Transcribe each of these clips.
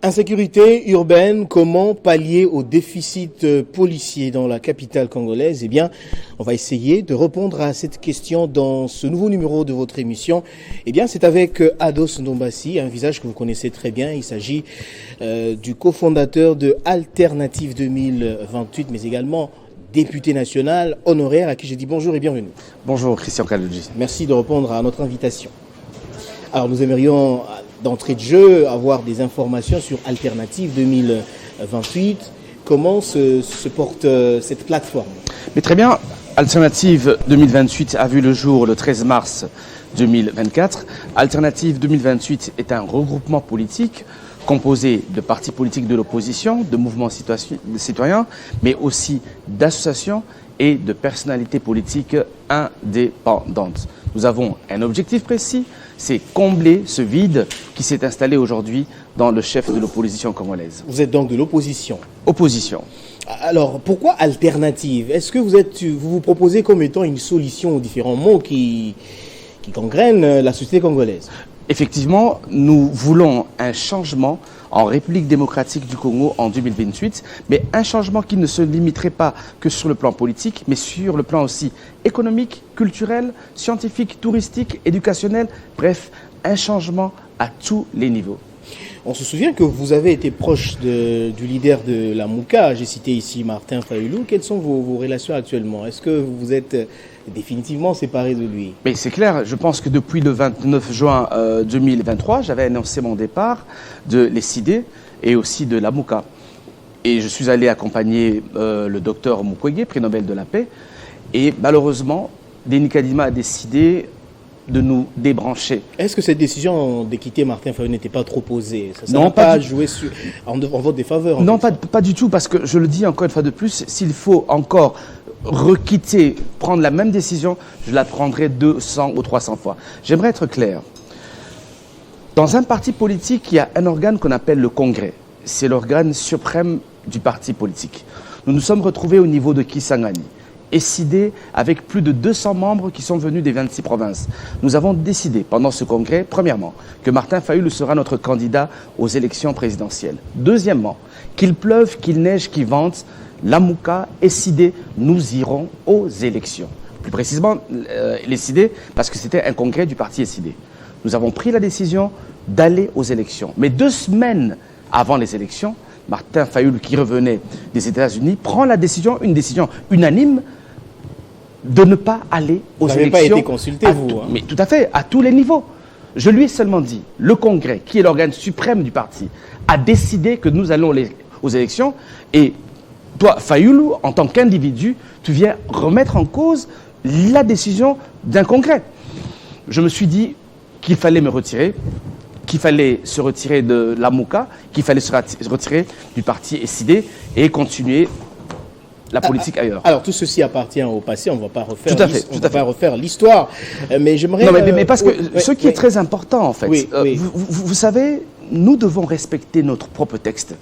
Insécurité urbaine, comment pallier au déficit policier dans la capitale congolaise? Eh bien, on va essayer de répondre à cette question dans ce nouveau numéro de votre émission. Eh bien, c'est avec Ados Ndombassi, un visage que vous connaissez très bien. Il s'agit du cofondateur de Alternative 2028, mais également député national honoraire, à qui je dis bonjour et bienvenue. Bonjour Christian Kalodji. Merci de répondre à notre invitation. Alors, nous aimerions d'entrée de jeu avoir des informations sur Alternative 2028. Comment se porte cette plateforme? Mais très bien, Alternative 2028 a vu le jour le 13 mars 2024. Alternative 2028 est un regroupement politique composé de partis politiques de l'opposition, de mouvements citoyens, mais aussi d'associations et de personnalités politiques indépendantes. Nous avons un objectif précis, c'est combler ce vide qui s'est installé aujourd'hui dans le chef de l'opposition congolaise. Vous êtes donc de l'opposition? Opposition. Alors, pourquoi alternative? Est-ce que vous vous proposez comme étant une solution aux différents maux qui gangrènent la société congolaise? Effectivement, nous voulons un changement en République démocratique du Congo en 2028, mais un changement qui ne se limiterait pas que sur le plan politique, mais sur le plan aussi économique, culturel, scientifique, touristique, éducationnel, bref, un changement à tous les niveaux. On se souvient que vous avez été proche du leader de la Mouka, j'ai cité ici Martin Fayulu. Quelles sont vos relations actuellement? Est-ce que vous êtes définitivement séparé de lui? Mais c'est clair, je pense que depuis le 29 juin 2023, j'avais annoncé mon départ de l'ECID et aussi de la Mouka. Et je suis allé accompagner le docteur Mukwege, prix Nobel de la paix. Et malheureusement, Denis Kadima a décidé de nous débrancher. Est-ce que cette décision de quitter Martin Fayulu n'était pas trop posée? Ça non, n'a pas joué en votre défaveur? Non, pas du tout, parce que je le dis encore une fois de plus, s'il faut encore requitter, prendre la même décision, je la prendrai 200 ou 300 fois. J'aimerais être clair. Dans un parti politique, il y a un organe qu'on appelle le Congrès. C'est l'organe suprême du parti politique. Nous nous sommes retrouvés au niveau de Kisangani, ECID, avec plus de 200 membres qui sont venus des 26 provinces. Nous avons décidé pendant ce congrès, premièrement, que Martin Fayulu sera notre candidat aux élections présidentielles. Deuxièmement, qu'il pleuve, qu'il neige, qu'il vente, la Mouka, ECID, nous irons aux élections. Plus précisément, l'ECID, parce que c'était un congrès du parti ECID. Nous avons pris la décision d'aller aux élections. Mais 2 semaines avant les élections, Martin Fayulu, qui revenait des États-Unis, prend la décision, une décision unanime, de ne pas aller aux élections. Vous n'avez pas été consulté, vous? Mais tout à fait, à tous les niveaux. Je lui ai seulement dit, le Congrès, qui est l'organe suprême du parti, a décidé que nous allons aux élections. Et toi, Fayulu, en tant qu'individu, tu viens remettre en cause la décision d'un Congrès. Je me suis dit qu'il fallait me retirer, qu'il fallait se retirer de la Mouka, qu'il fallait se retirer du parti ECID et continuer la politique ailleurs. Alors tout ceci appartient au passé, on ne va pas refaire refaire l'histoire. Mais j'aimerais... Non, mais parce que ce qui est très important, en fait, vous savez, nous devons respecter notre propre texte.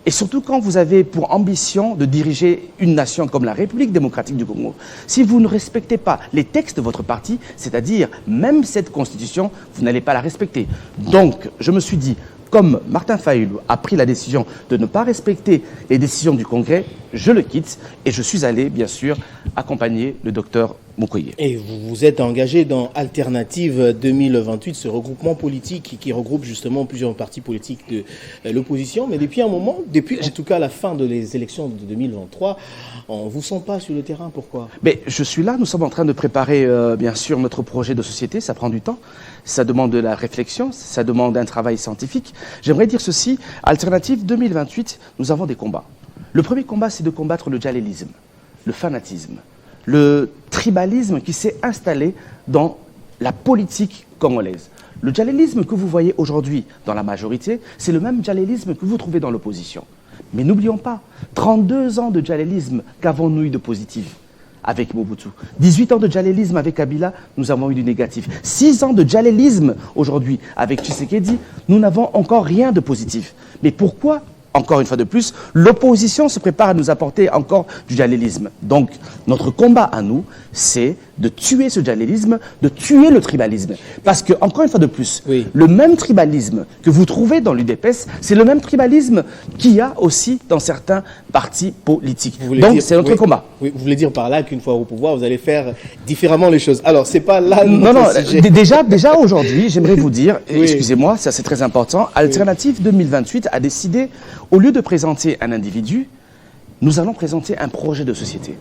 Et surtout quand vous avez pour ambition de diriger une nation comme la République démocratique du Congo, si vous ne respectez pas les textes de votre parti, c'est-à-dire même cette constitution, vous n'allez pas la respecter. Donc, je me suis dit, comme Martin Fayulu a pris la décision de ne pas respecter les décisions du Congrès, je le quitte et je suis allé, bien sûr, accompagner le docteur Mukwege. Et vous vous êtes engagé dans Alternative 2028, ce regroupement politique qui regroupe justement plusieurs partis politiques de l'opposition. Mais depuis un moment, depuis en tout cas la fin des élections de 2023, on ne vous sent pas sur le terrain. Pourquoi? Mais je suis là, nous sommes en train de préparer bien sûr notre projet de société, ça prend du temps, ça demande de la réflexion, ça demande un travail scientifique. J'aimerais dire ceci, Alternative 2028, nous avons des combats. Le premier combat, c'est de combattre le djihadisme, le fanatisme, le tribalisme qui s'est installé dans la politique congolaise. Le djihadisme que vous voyez aujourd'hui dans la majorité, c'est le même djihadisme que vous trouvez dans l'opposition. Mais n'oublions pas, 32 ans de djihadisme qu'avons-nous eu de positif avec Mobutu. 18 ans de djihadisme avec Kabila, nous avons eu du négatif. 6 ans de djihadisme aujourd'hui avec Tshisekedi, nous n'avons encore rien de positif. Mais pourquoi encore une fois de plus, l'opposition se prépare à nous apporter encore du djihadisme. Donc, notre combat à nous, c'est de tuer ce djihadisme, de tuer le tribalisme. Parce que, encore une fois de plus, oui, le même tribalisme que vous trouvez dans l'UDPS, c'est le même tribalisme qu'il y a aussi dans certains partis politiques. Donc, c'est notre combat. Oui, vous voulez dire par là qu'une fois au pouvoir, vous allez faire différemment les choses. Alors, c'est pas là non, sujet. Déjà aujourd'hui, j'aimerais vous dire, oui, excusez-moi, ça c'est très important, Alternative 2028 a décidé, au lieu de présenter un individu, nous allons présenter un projet de société.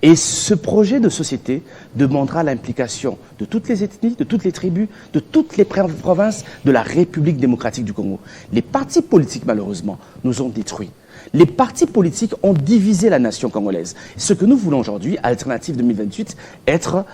Et ce projet de société demandera l'implication de toutes les ethnies, de toutes les tribus, de toutes les provinces de la République démocratique du Congo. Les partis politiques, malheureusement, nous ont détruits. Les partis politiques ont divisé la nation congolaise. Ce que nous voulons aujourd'hui, Alternative 2028, être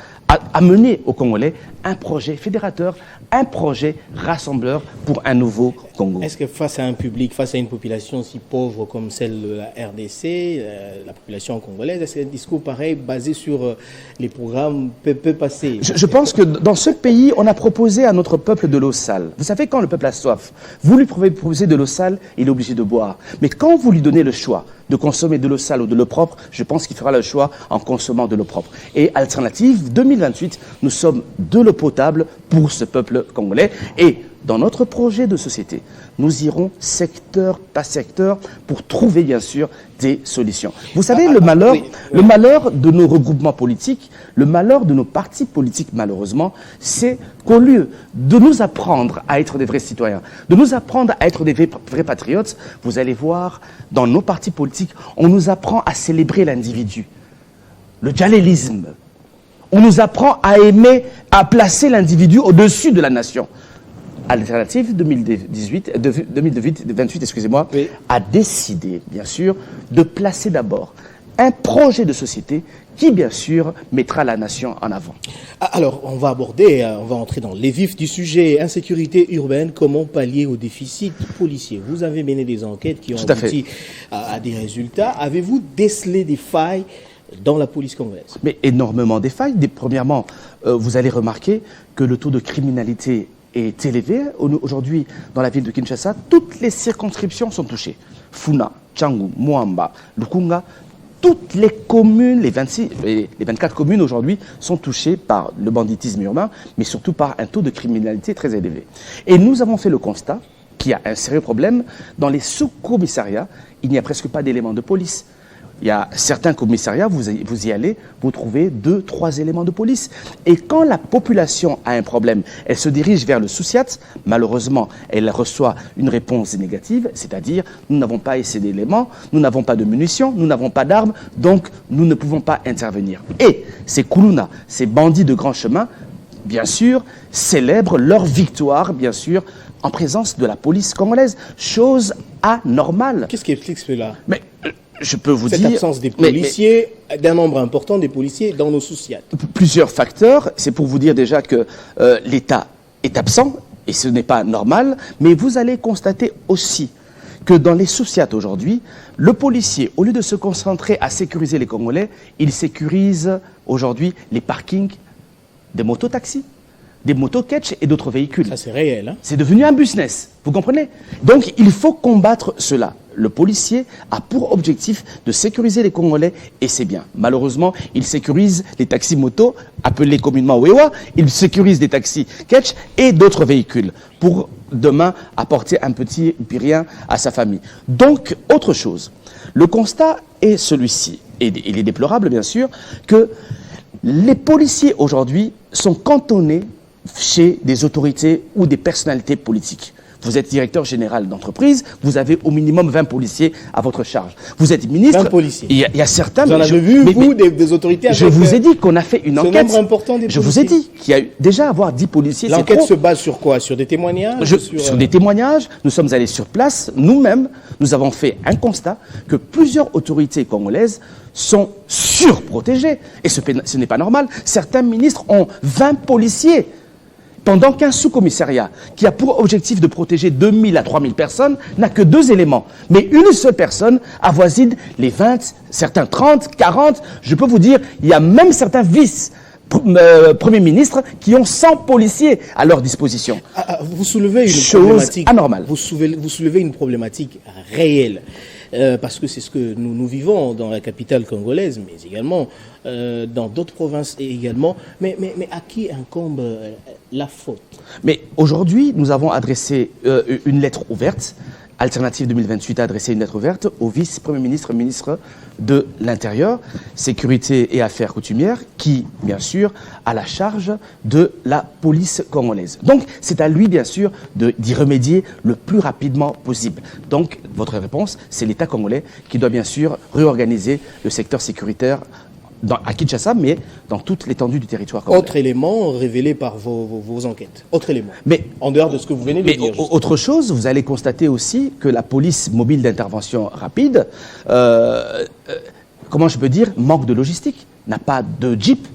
amener aux Congolais un projet fédérateur, un projet rassembleur pour un nouveau Congo. Est-ce que face à un public, face à une population si pauvre comme celle de la RDC, la population congolaise, est-ce qu'un discours pareil, basé sur les programmes, peut passer? Je pense que dans ce pays, on a proposé à notre peuple de l'eau sale. Vous savez, quand le peuple a soif, vous lui proposez de l'eau sale, il est obligé de boire. Mais quand vous lui donnez le choix de consommer de l'eau sale ou de l'eau propre, je pense qu'il fera le choix en consommant de l'eau propre. Et Alternative 2028, nous sommes de l'eau potable pour ce peuple congolais. Et dans notre projet de société, nous irons secteur par secteur pour trouver, bien sûr, des solutions. Vous savez, le malheur de nos regroupements politiques, le malheur de nos partis politiques, malheureusement, c'est qu'au lieu de nous apprendre à être des vrais citoyens, de nous apprendre à être des vrais patriotes, vous allez voir, dans nos partis politiques, on nous apprend à célébrer l'individu, le djihadisme. On nous apprend à aimer, à placer l'individu au-dessus de la nation. Alternative 2028, excusez-moi, oui, a décidé, bien sûr, de placer d'abord un projet de société qui, bien sûr, mettra la nation en avant. Alors, on va entrer dans les vifs du sujet. Insécurité urbaine, comment pallier au déficit policier? Vous avez mené des enquêtes qui ont abouti à des résultats. Avez-vous décelé des failles dans la police congolaise? Mais énormément des failles. Premièrement, vous allez remarquer que le taux de criminalité est élevé. Aujourd'hui, dans la ville de Kinshasa, toutes les circonscriptions sont touchées. Funa, Tchangou, Moamba, Lukunga, toutes les communes, les 24 communes aujourd'hui sont touchées par le banditisme urbain, mais surtout par un taux de criminalité très élevé. Et nous avons fait le constat qu'il y a un sérieux problème. Dans les sous-commissariats, il n'y a presque pas d'éléments de police. Il y a certains commissariats, vous y allez, vous trouvez 2, 3 éléments de police. Et quand la population a un problème, elle se dirige vers le sous-SIAT, malheureusement, elle reçoit une réponse négative, c'est-à-dire nous n'avons pas assez d'éléments, nous n'avons pas de munitions, nous n'avons pas d'armes, donc nous ne pouvons pas intervenir. Et ces Koulouna, ces bandits de grand chemin, bien sûr, célèbrent leur victoire, bien sûr, en présence de la police congolaise. Chose anormale. Qu'est-ce qui explique cela? Mais je peux vous cette dire... absence des policiers, d'un nombre important des policiers dans nos sous-SIAT. Plusieurs facteurs. C'est pour vous dire déjà que l'État est absent, et ce n'est pas normal, mais vous allez constater aussi que dans les sous-SIAT aujourd'hui, le policier, au lieu de se concentrer à sécuriser les Congolais, il sécurise aujourd'hui les parkings des mototaxis, des moto-ketch et d'autres véhicules. Ça, c'est réel. Hein? C'est devenu un business, vous comprenez? Donc, il faut combattre cela. Le policier a pour objectif de sécuriser les Congolais, et c'est bien. Malheureusement, il sécurise les taxis moto, appelés communément Wewa, il sécurise des taxis ketch et d'autres véhicules, pour demain apporter un petit rien à sa famille. Donc, autre chose. Le constat est celui-ci, et il est déplorable, bien sûr, que les policiers aujourd'hui sont cantonnés chez des autorités ou des personnalités politiques. Vous êtes directeur général d'entreprise, vous avez au minimum 20 policiers à votre charge. Vous êtes ministre... 20 policiers. Il y a certains... Vous en avez vu, vous, des autorités... Je vous ai dit qu'on a fait une enquête... Ce nombre important des policiers. Je vous ai dit qu'il y a eu déjà avoir 10 policiers... L'enquête se base sur quoi? Sur des témoignages? Sur des témoignages. Nous sommes allés sur place. Nous-mêmes, nous avons fait un constat que plusieurs autorités congolaises sont surprotégées. Et ce n'est pas normal. Certains ministres ont 20 policiers. Pendant qu'un sous-commissariat qui a pour objectif de protéger 2000 à 3000 personnes n'a que 2 éléments. Mais une seule personne avoisine les 20, certains 30, 40. Je peux vous dire, il y a même certains vices premiers ministres qui ont 100 policiers à leur disposition. Vous soulevez une Chose problématique anormale. Vous soulevez une problématique réelle. Parce que c'est ce que nous vivons dans la capitale congolaise, mais également dans d'autres provinces également. Mais à qui incombe la faute? Mais aujourd'hui, nous avons adressé une lettre ouverte. Alternative 2028 a adressé une lettre ouverte au vice-premier ministre, ministre de l'Intérieur, Sécurité et Affaires coutumières, qui, bien sûr, a la charge de la police congolaise. Donc, c'est à lui, bien sûr, d'y remédier le plus rapidement possible. Donc, votre réponse, c'est l'État congolais qui doit, bien sûr, réorganiser le secteur sécuritaire à Kinshasa, mais dans toute l'étendue du territoire congolais. Autre élément révélé par vos enquêtes. Autre élément. Mais, en dehors de ce que vous venez de dire. Autre chose, vous allez constater aussi que la police mobile d'intervention rapide, comment je peux dire, manque de logistique, n'a pas de jeep.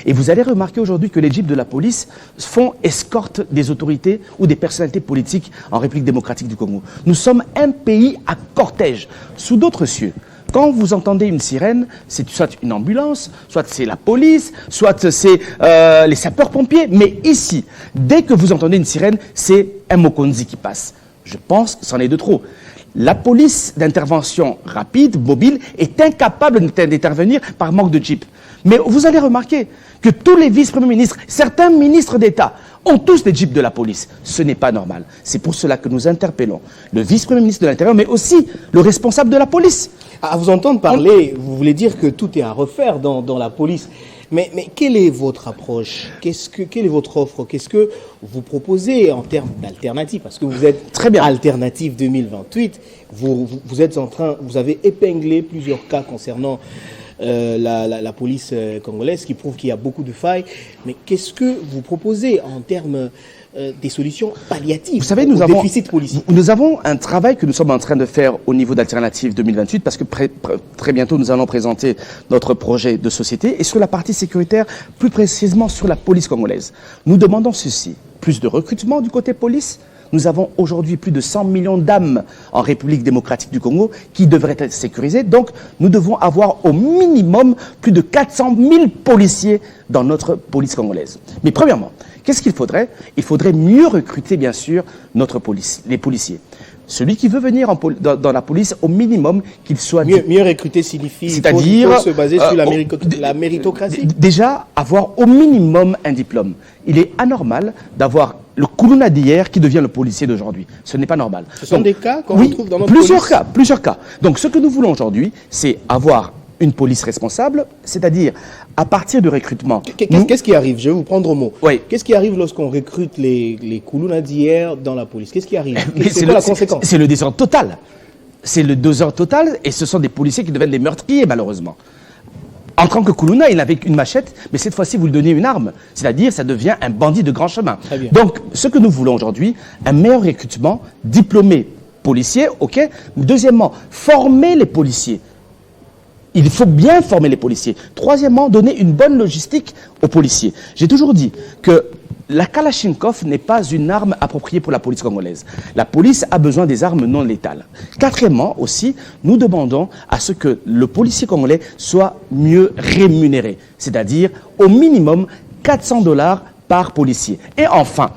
Et vous allez remarquer aujourd'hui que les jeeps de la police font escorte des autorités ou des personnalités politiques en République démocratique du Congo. Nous sommes un pays à cortège, sous d'autres cieux. Quand vous entendez une sirène, c'est soit une ambulance, soit c'est la police, soit c'est les sapeurs-pompiers. Mais ici, dès que vous entendez une sirène, c'est un Mokonzi qui passe. Je pense que c'en est de trop. La police d'intervention rapide, mobile, est incapable d'intervenir par manque de jeep. Mais vous allez remarquer que tous les vice-premiers ministres, certains ministres d'État, ont tous des jeeps de la police. Ce n'est pas normal. C'est pour cela que nous interpellons le vice-premier ministre de l'Intérieur, mais aussi le responsable de la police. À vous entendre parler, vous voulez dire que tout est à refaire dans la police. Mais quelle est votre approche? Quelle est votre offre? Qu'est-ce que vous proposez en termes d'alternative? Parce que vous êtes très bien. Alternative 2028. Vous êtes vous avez épinglé plusieurs cas concernant la police congolaise qui prouve qu'il y a beaucoup de failles. Mais qu'est-ce que vous proposez en termes des solutions palliatives? Vous savez, déficit policier? Nous avons un travail que nous sommes en train de faire au niveau d'Alternative 2028 parce que très bientôt nous allons présenter notre projet de société et sur la partie sécuritaire, plus précisément sur la police congolaise. Nous demandons ceci, plus de recrutement du côté police. Nous avons aujourd'hui plus de 100 millions d'âmes en République démocratique du Congo qui devraient être sécurisées. Donc, nous devons avoir au minimum plus de 400 000 policiers dans notre police congolaise. Mais premièrement, qu'est-ce qu'il faudrait? Il faudrait mieux recruter, bien sûr, les policiers. Celui qui veut venir dans la police, au minimum, qu'il soit... Mieux recruter signifie c'est-à-dire se baser sur la méritocratie. Déjà, avoir au minimum un diplôme. Il est anormal d'avoir le Koulouna d'hier qui devient le policier d'aujourd'hui. Ce n'est pas normal. Ce sont des cas qu'on retrouve dans notre plusieurs cas. Donc, ce que nous voulons aujourd'hui, c'est avoir une police responsable, c'est-à-dire à partir du recrutement. Qu'est-ce qui arrive? Je vais vous prendre au mot. Oui. Qu'est-ce qui arrive lorsqu'on recrute les Koulouna d'hier dans la police? Qu'est-ce qui arrive? C'est quoi la conséquence? C'est le désordre total. C'est le désordre total et ce sont des policiers qui deviennent des meurtriers, malheureusement. En tant que Koulouna, il n'avait qu'une machette, mais cette fois-ci, vous lui donnez une arme. C'est-à-dire, ça devient un bandit de grand chemin. Donc, ce que nous voulons aujourd'hui, un meilleur recrutement, diplômé policier, ok. Deuxièmement, former les policiers. Il faut bien former les policiers. Troisièmement, donner une bonne logistique aux policiers. J'ai toujours dit que la Kalachnikov n'est pas une arme appropriée pour la police congolaise. La police a besoin des armes non létales. Quatrièmement aussi, nous demandons à ce que le policier congolais soit mieux rémunéré. C'est-à-dire au minimum 400 $ par policier. Et enfin,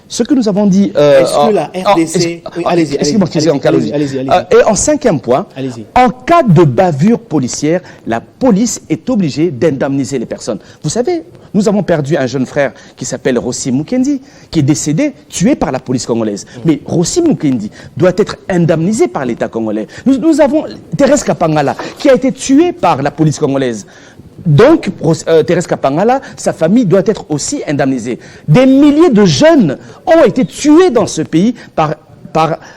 ce que nous avons dit... Est-ce que la RDC... Allez-y. Et en cinquième point, en cas de bavure policière, la police est obligée d'indemniser les personnes. Vous savez, nous avons perdu un jeune frère qui s'appelle Rossi Mukendi, qui est décédé, tué par la police congolaise. Mais Rossi Mukendi doit être indemnisé par l'État congolais. Nous avons Thérèse Kapangala, qui a été tuée par la police congolaise. Donc, Thérèse Kapangala, sa famille doit être aussi indemnisée. Des milliers de jeunes ont été tués dans ce pays par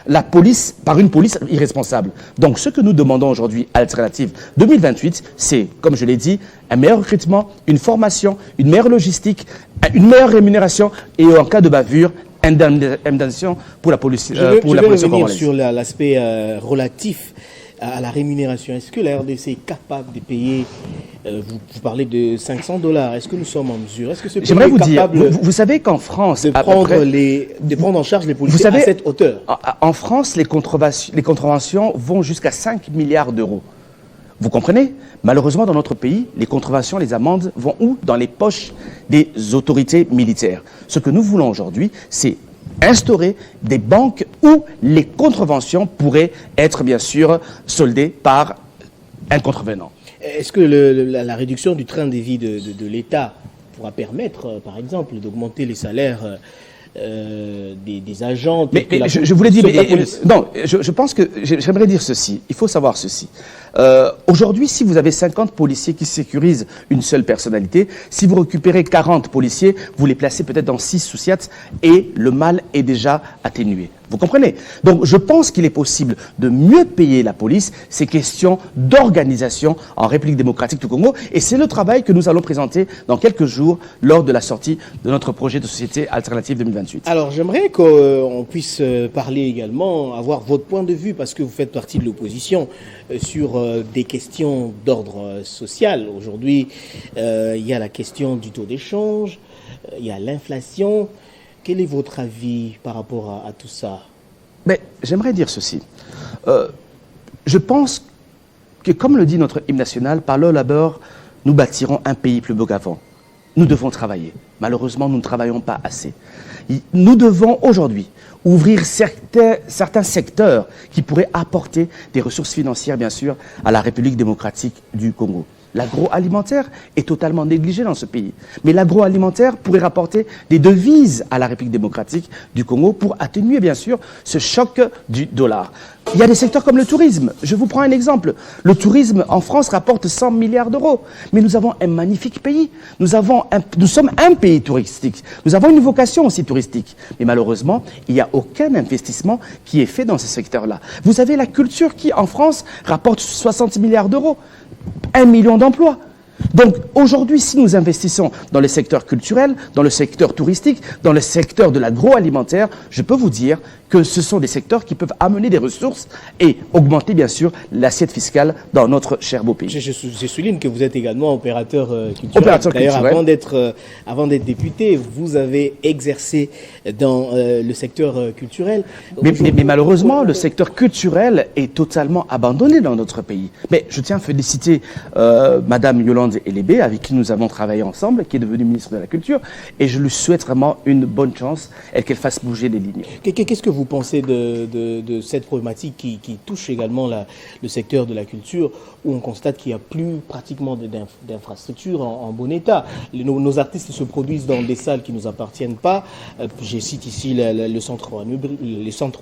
la police, par une police irresponsable. Donc, ce que nous demandons aujourd'hui à Alternative 2028, c'est, comme je l'ai dit, un meilleur recrutement, une formation, une meilleure logistique, une meilleure rémunération et en cas de bavure, indemnisation pour la police. Je vais revenir sur l'aspect relatif à la rémunération. Est-ce que la RDC est capable de payer, vous parlez de 500 $, est-ce que nous sommes en mesure? Est-ce que ce pays est capable vous savez qu'en France, de prendre en charge les policiers à cette hauteur? En France, les contraventions vont jusqu'à 5 milliards d'euros. Vous comprenez? Malheureusement, dans notre pays, les contraventions, les amendes vont où? Dans les poches des autorités militaires. Ce que nous voulons aujourd'hui, c'est instaurer des banques où les contraventions pourraient être, bien sûr, soldées par un contrevenant. Est-ce que la réduction du train de vie de l'État pourra permettre, par exemple, d'augmenter les salaires des agents? Mais je voulais dire, non, je pense que j'aimerais dire ceci. Il faut savoir ceci. Aujourd'hui, si vous avez 50 policiers qui sécurisent une seule personnalité, si vous récupérez 40 policiers, vous les placez peut-être dans 6 ou 7 et le mal est déjà atténué. Vous comprenez? Donc, je pense qu'il est possible de mieux payer la police. C'est question d'organisation en République démocratique du Congo. Et c'est le travail que nous allons présenter dans quelques jours lors de la sortie de notre projet de société alternative 2028. Alors, j'aimerais qu'on puisse parler également, avoir votre point de vue, parce que vous faites partie de l'opposition, sur des questions d'ordre social. Aujourd'hui, il y a la question du taux d'échange, il y a l'inflation. Quel est votre avis par rapport à tout ça? Mais j'aimerais dire ceci. Je pense que, comme le dit notre hymne national, par le labeur, nous bâtirons un pays plus beau qu'avant. Nous devons travailler. Malheureusement, nous ne travaillons pas assez. Nous devons aujourd'hui ouvrir certains secteurs qui pourraient apporter des ressources financières, bien sûr, à la République démocratique du Congo. L'agroalimentaire est totalement négligé dans ce pays. Mais l'agroalimentaire pourrait rapporter des devises à la République démocratique du Congo pour atténuer, bien sûr, ce choc du dollar. Il y a des secteurs comme le tourisme. Je vous prends un exemple. Le tourisme en France rapporte 100 milliards d'euros. Mais nous avons un magnifique pays. Nous sommes un pays touristique. Nous avons une vocation aussi touristique. Mais malheureusement, il n'y a aucun investissement qui est fait dans ce secteur-là. Vous avez la culture qui, en France, rapporte 60 milliards d'euros. 1 million d'emplois. Donc aujourd'hui, si nous investissons dans le secteur culturel, dans le secteur touristique, dans le secteur de l'agroalimentaire, je peux vous dire que ce sont des secteurs qui peuvent amener des ressources et augmenter bien sûr l'assiette fiscale dans notre cher beau pays. Je souligne que vous êtes également opérateur culturel. D'ailleurs, avant d'être député, vous avez exercé dans le secteur culturel. Mais malheureusement, le secteur culturel est totalement abandonné dans notre pays. Mais je tiens à féliciter Madame Yolande Elébé, avec qui nous avons travaillé ensemble, qui est devenue ministre de la Culture, et je lui souhaite vraiment une bonne chance et qu'elle fasse bouger les lignes. Qu'est-ce que vous pensez de cette problématique qui touche également le secteur de la culture, où on constate qu'il n'y a plus pratiquement d'infrastructures en bon état? Nos artistes se produisent dans des salles qui ne nous appartiennent pas. Je cite ici le centre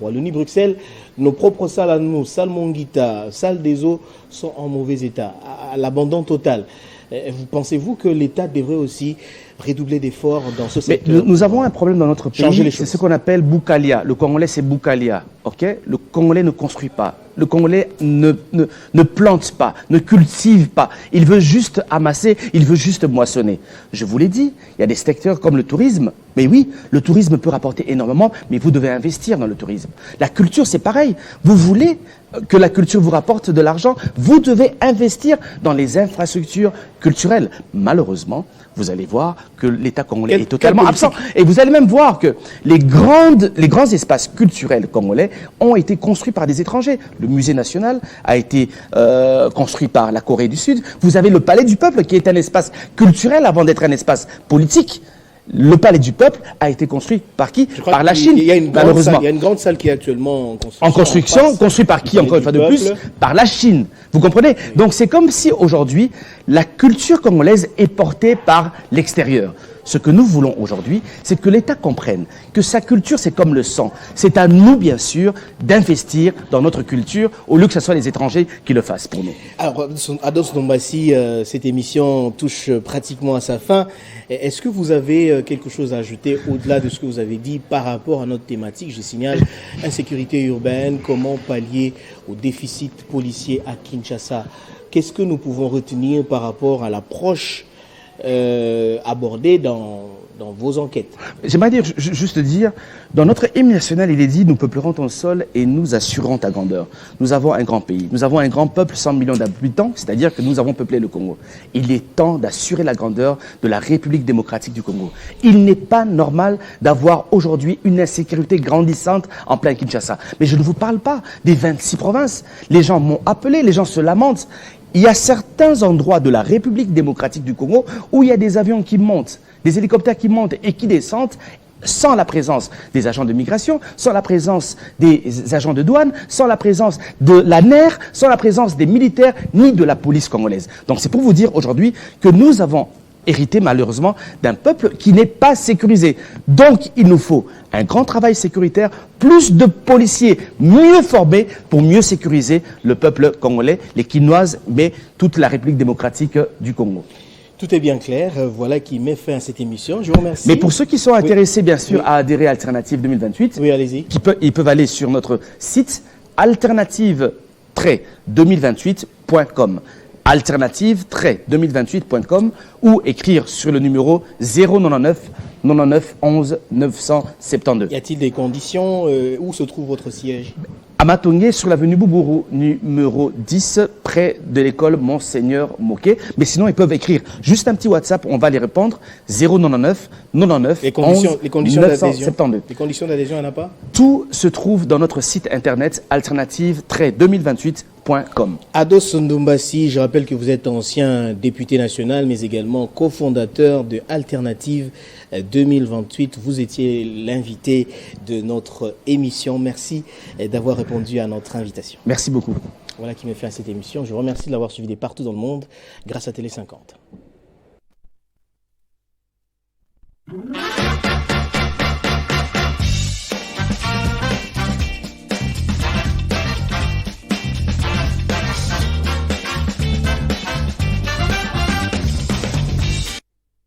Wallonie-Bruxelles. Nos propres salles à nous, salle Monguita, salle des Eaux, sont en mauvais état, à l'abandon total. Pensez-vous que l'État devrait aussi redoubler d'efforts dans ce secteur? Nous avons un problème dans notre pays, c'est ce qu'on appelle Boukalia. Le Congolais, c'est Boukalia. Okay? Le Congolais ne construit pas. Le Congolais ne plante pas, ne cultive pas. Il veut juste amasser, il veut juste moissonner. Je vous l'ai dit, il y a des secteurs comme le tourisme. Mais oui, le tourisme peut rapporter énormément, mais vous devez investir dans le tourisme. La culture, c'est pareil. Vous voulez que la culture vous rapporte de l'argent, vous devez investir dans les infrastructures culturelles. Malheureusement, vous allez voir que l'État congolais est totalement absent. Et vous allez même voir que les grands espaces culturels congolais ont été construits par des étrangers. Le musée national a été construit par la Corée du Sud. Vous avez le Palais du Peuple qui est un espace culturel avant d'être un espace politique. Le Palais du Peuple a été construit par qui? Par la Chine, malheureusement. Il y a une grande salle qui est actuellement en construction. En construction, construite par qui, encore une fois de plus? Par la Chine. Vous comprenez? Oui. Donc c'est comme si aujourd'hui, la culture congolaise est portée par l'extérieur. Ce que nous voulons aujourd'hui, c'est que l'État comprenne que sa culture, c'est comme le sang. C'est à nous, bien sûr, d'investir dans notre culture, au lieu que ce soit les étrangers qui le fassent pour nous. Alors, Ados Nombassi, cette émission touche pratiquement à sa fin. Est-ce que vous avez quelque chose à ajouter au-delà de ce que vous avez dit par rapport à notre thématique? Je signale insécurité urbaine, comment pallier au déficit policier à Kinshasa. Qu'est-ce que nous pouvons retenir par rapport à l'approche abordé dans vos enquêtes? J'aimerais juste dire, dans notre hymne national, il est dit « Nous peuplerons ton sol et nous assurerons ta grandeur ». Nous avons un grand pays, nous avons un grand peuple, 100 millions d'habitants, c'est-à-dire que nous avons peuplé le Congo. Il est temps d'assurer la grandeur de la République démocratique du Congo. Il n'est pas normal d'avoir aujourd'hui une insécurité grandissante en plein Kinshasa. Mais je ne vous parle pas des 26 provinces. Les gens m'ont appelé, les gens se lamentent. Il y a certains endroits de la République démocratique du Congo où il y a des avions qui montent, des hélicoptères qui montent et qui descendent sans la présence des agents de migration, sans la présence des agents de douane, sans la présence de la NER, sans la présence des militaires, ni de la police congolaise. Donc c'est pour vous dire aujourd'hui que nous avons hérité malheureusement d'un peuple qui n'est pas sécurisé. Donc il nous faut un grand travail sécuritaire, plus de policiers mieux formés pour mieux sécuriser le peuple congolais, les Kinoises, mais toute la République démocratique du Congo. Tout est bien clair. Voilà qui met fin à cette émission. Je vous remercie. Mais pour ceux qui sont intéressés, bien sûr, à adhérer à Alternative 2028, oui, allez-y. Ils peuvent aller sur notre site alternative-2028.com. alternative-2028.com ou écrire sur le numéro 099 99 11 972. Y a-t-il des conditions où se trouve votre siège? À Matongé, sur l'avenue Boubourou, numéro 10, près de l'école Monseigneur Moquet. Mais sinon, ils peuvent écrire juste un petit WhatsApp, on va les répondre. 099 99 les conditions 972. Les conditions d'adhésion, il n'y en a pas? Tout se trouve dans notre site internet alternative-2028.com. Ados Ndombasi, je rappelle que vous êtes ancien député national, mais également cofondateur de Alternative 2028. Vous étiez l'invité de notre émission. Merci d'avoir répondu à notre invitation. Merci beaucoup. Voilà qui me fait à cette émission. Je vous remercie de l'avoir suivi de partout dans le monde grâce à Télé 50.